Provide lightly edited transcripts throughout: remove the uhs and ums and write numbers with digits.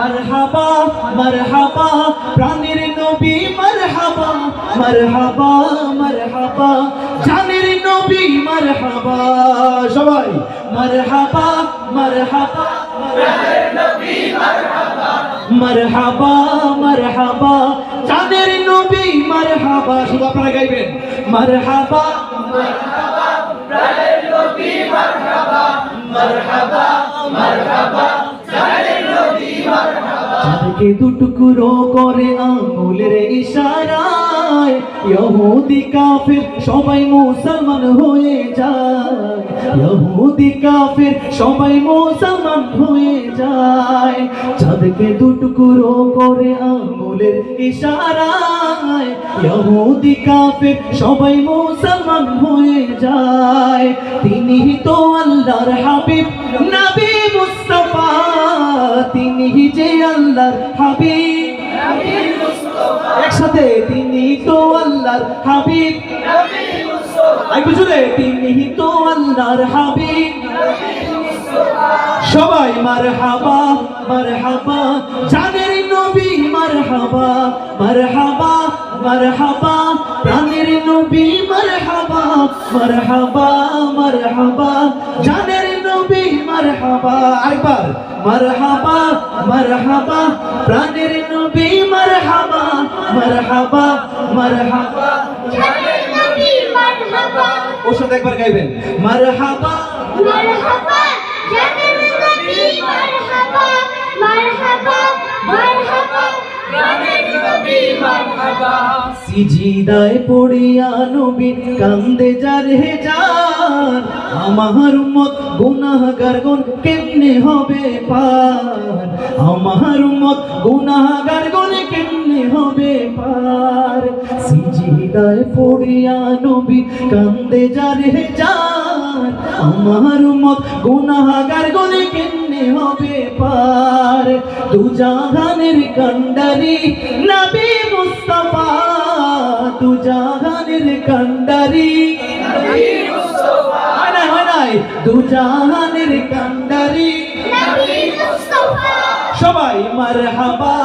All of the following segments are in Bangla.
মারহাবা মারহাবা প্রাণের নবী মারহাবা মারহাবা মারহাবা জানের নবী মারহাবা সবাই মারহাবা মারহাবা প্রাণের নবী মারহাবা মারহাবা মারহাবা জানের নবী মারহাবা শুধু আপনারা গাইবেন মারহাবা মারহাবা প্রাণের নবী মারহাবা মারহাবা মারহাবা জানের নবী মারহাবা চাঁদকে দুটুকরো করে আঙ্গুলের ইশারায় ইহুদি কাফির সবাই মুসলমান হয়ে যায় ইহুদি কাফির সবাই মুসলমান হয়ে যায় চাঁদকে দুটুকরো করে আঙ্গুলের ইশারায় ইহুদি কাফির সবাই মুসলমান হয়ে যায় তিনি তো আল্লাহর হাবিব নবী মুস্তাফা তিনি যে আল্লাহর হাবিব নবী মুস্তাফা একসাথে তিনি তো আল্লাহর হাবিব নবী মুস্তাফা আই বুঝলে তিনি তো আল্লাহর হাবিব নবী মুস্তাফা সবাই মারহাবা মারহাবা জানের নবী মারহাবা মারহাবা মারহাবা প্রাণের নবী মারহাবা মারহাবা মারহাবা জানের নবী মারহাবা আরেকবার মারহাবা মারহাবা প্রাণের নবী মারহাবা মারহাবা মারহাবা জানের নবী মারহাবা ওর সাথে একবার গাইবেন মারহাবা মারহাবা জানের নবী মারহাবা মারহাবা মারহাবা প্রাণের নবী মারহাবা সিজদায় পড়িয়া নবী কান্দে যারে যার আমার উম্মত গুনাহগার গণ কেমনে হবে পার আমার উম্মত গুনাহগার গণ কেমনে হবে পার সিজদায় পড়িয়া নবী কান্দে যারে যার আমার উম্মত গুনাহগার গণ কেমনে হবে পার দু জাহানের কান্ডারি নবী মুস্তাফা দু জাহানের কান্ডারি নবী মুস্তাফা হয় নাই দু জাহানের কান্ডারি নবী মুস্তাফা সবাই মারহাবা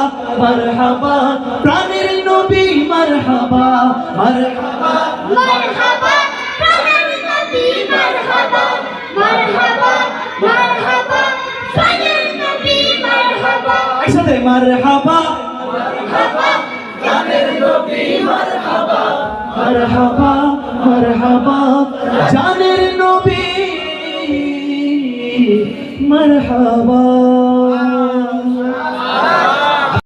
মারহাবা প্রাণের নবী মারহাবা মারহাবা মারহাবা প্রাণের নবী মারহাবা মারহাবা মারহাবা প্রাণের নবী মারহাবা একসাথে মারহাবা মারহাবা জানের নবী মারহাবা মারহাবা মারহাবা জানের নবী মারহাবা